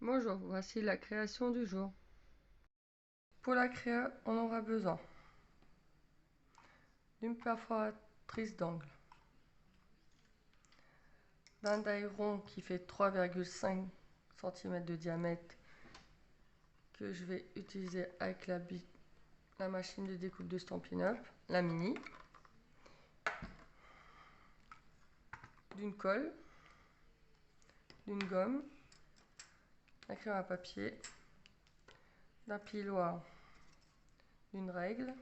Bonjour, voici la création du jour. Pour la créa, on aura besoin d'une perforatrice d'angle, d'un die rond qui fait 3,5 cm de diamètre que je vais utiliser avec la machine de découpe de Stampin' Up, la mini, d'une colle, d'une gomme, d'un crayon à papier, d'un piloir, d'une règle,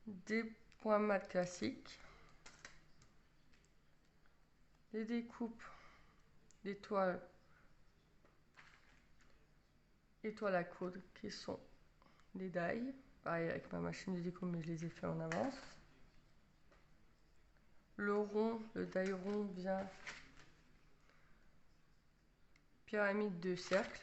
des points mat classiques, des découpes d'étoiles à coudre qui sont des die, pareil avec ma machine de découpe mais je les ai fait en avance. Le rond, le die rond vient pyramide de cercle,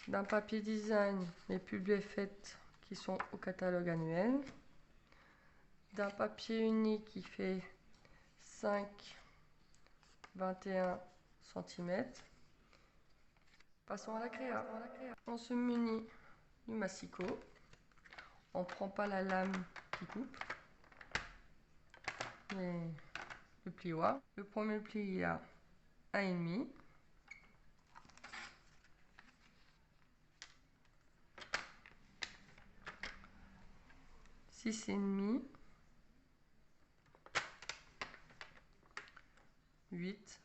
d'un papier design les publiés faites qui sont au catalogue annuel, d'un papier uni qui fait 5,21 cm. Passons à la créa. On se munit du massicot. On ne prend pas la lame qui coupe, mais le plioir. Le premier pli il a 1,5. Six et demi, 8,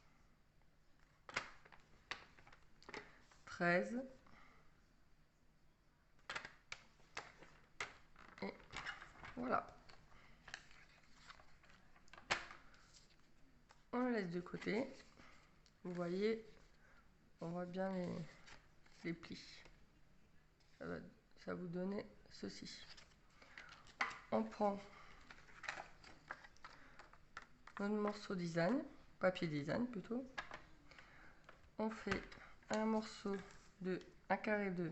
13 et voilà. On le laisse de côté. Vous voyez, on voit bien les plis. Ça va vous donner ceci. On prend notre morceau design, papier design plutôt. On fait un morceau de 1 carré de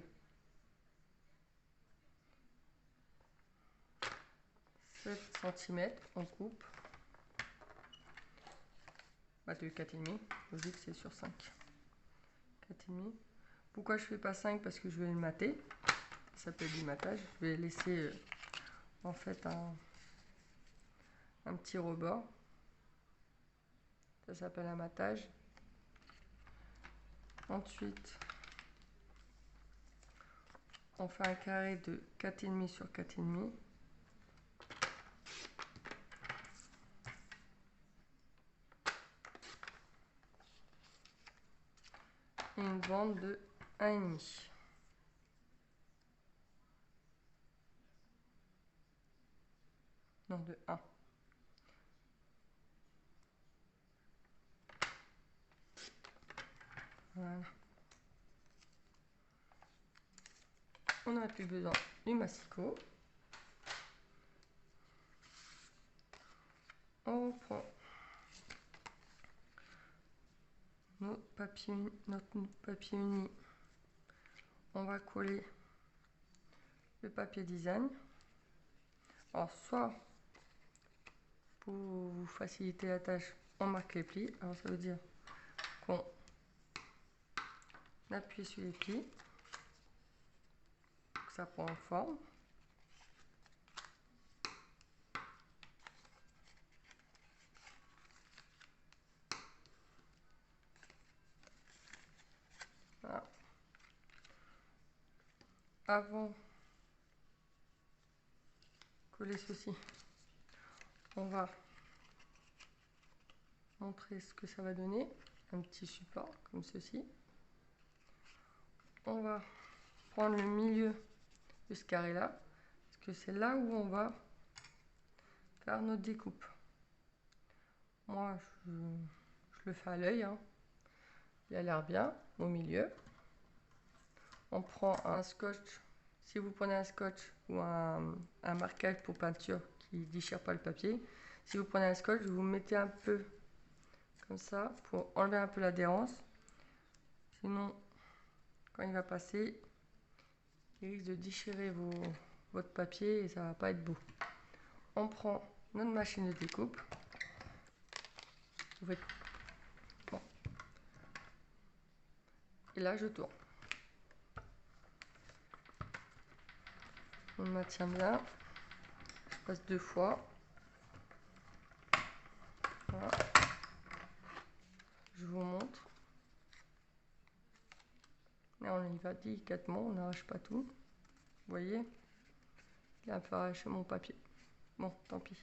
7 cm, on coupe. De 4,5, logique c'est sur 5. 4,5. Pourquoi je fais pas 5? Parce que je vais le mater. Ça s'appelle du matage. Je vais laisser en fait un petit rebord. Ça s'appelle un matage. Ensuite, on fait un carré de 4,5 sur 4,5. Et une bande de 1,5. Non, de 1. Voilà. On n'a plus besoin du massicot. On prend notre papier uni. On va coller le papier design. Alors, soit pour vous faciliter la tâche, on marque les plis. Alors, ça veut dire qu'on appuie sur les plis, que ça prend en forme. Voilà. Avant de coller ceci, on va montrer ce que ça va donner. Un petit support comme ceci. On va prendre le milieu de ce carré là, parce que c'est là où on va faire notre découpe. Moi je le fais à l'œil, hein. Il a l'air bien au milieu. On prend un scotch. Si vous prenez un scotch ou un marquage pour peinture qui ne déchire pas le papier, si vous prenez un scotch, vous mettez un peu comme ça pour enlever un peu l'adhérence. Sinon, quand il va passer, il risque de déchirer votre papier et ça va pas être beau. On prend notre machine de découpe. Vous faites... Bon. Et là, je tourne. On maintient bien. Je passe 2 fois. Voilà. Je vous montre. Et on y va délicatement, on n'arrache pas tout. Vous voyez? Il a un peu arraché mon papier. Bon, tant pis.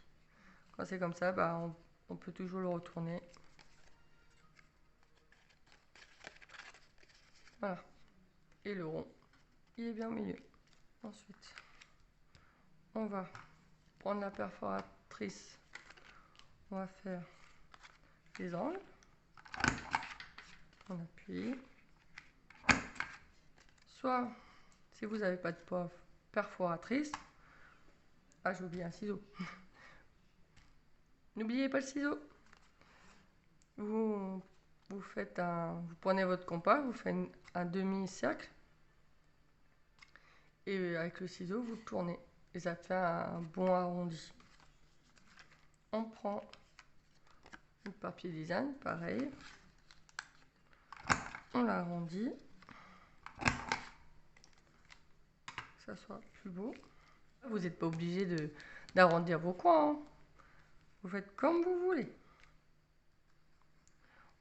Quand c'est comme ça, bah, on peut toujours le retourner. Voilà. Et le rond, il est bien au milieu. Ensuite, on va prendre la perforatrice. On va faire les angles. On appuie. Soit, si vous n'avez pas de perforatrice, ah, j'ai oublié un ciseau. N'oubliez pas le ciseau. Vous prenez votre compas, vous faites un demi-cercle et avec le ciseau vous tournez et ça fait un bon arrondi. On prend le papier design, pareil, on l'arrondit, que ça soit plus beau. Vous n'êtes pas obligé d'arrondir vos coins, hein. Vous faites comme vous voulez.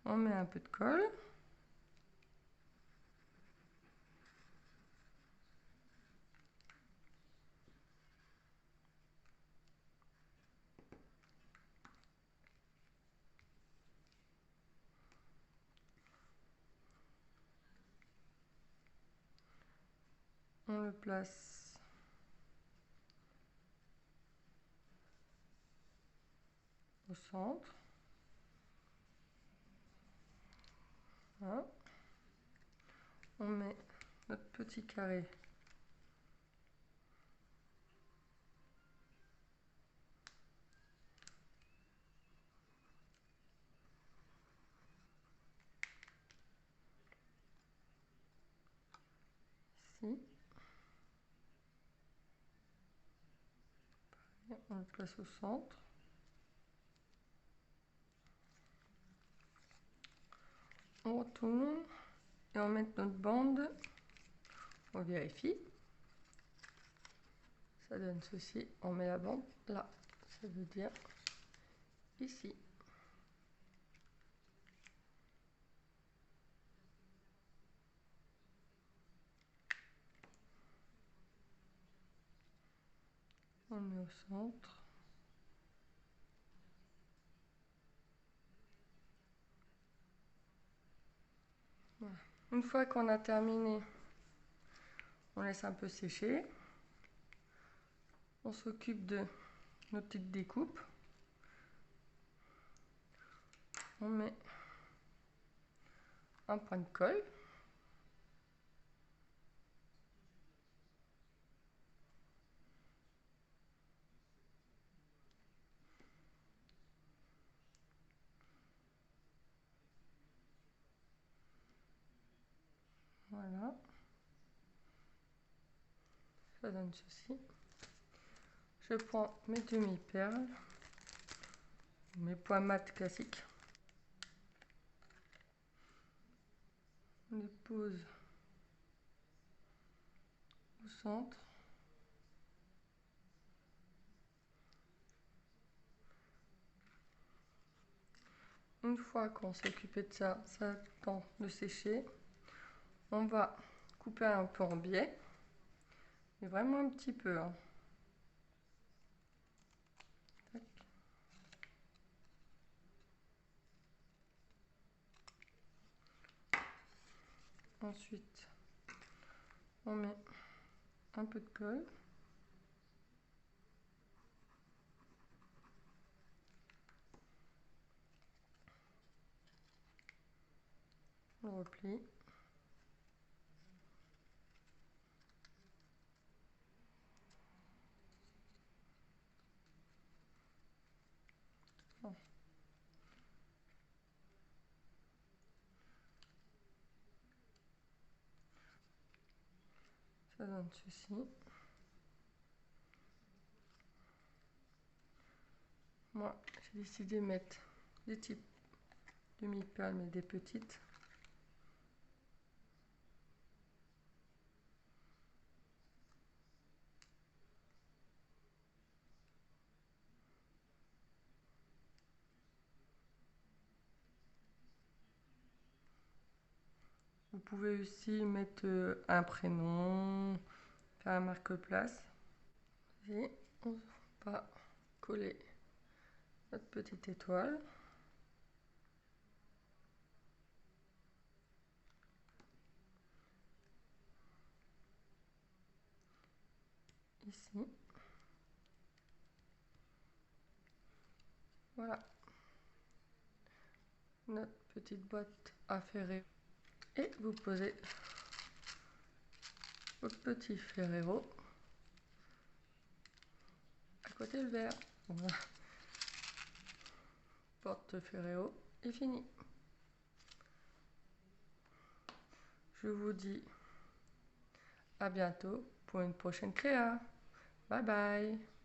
On met un peu de colle. On le place au centre. Voilà. On met notre petit carré ici. On le place au centre. On retourne et on met notre bande. On vérifie. Ça donne ceci. On met la bande là. Ça veut dire ici. On le met au centre. Voilà. Une fois qu'on a terminé, on laisse un peu sécher. On s'occupe de nos petites découpes. On met un point de colle. Voilà. Ça donne ceci. Je prends mes demi-perles, mes points mat classiques. On les pose au centre. Une fois qu'on s'est occupé de ça, ça a le temps de sécher. On va couper un peu en biais, mais vraiment un petit peu, hein. Ensuite, on met un peu de colle. On replie. Bon. Ça donne ceci. Moi, j'ai décidé de mettre des petits demi-perles, mais des petites. Vous pouvez aussi mettre un prénom, faire un marque-place. Et on va coller notre petite étoile. Ici. Voilà. Notre petite boîte à ferrer. Et vous posez votre petit ferrero à côté le verre. Voilà. Porte ferrero est fini. Je vous dis à bientôt pour une prochaine créa. Bye bye.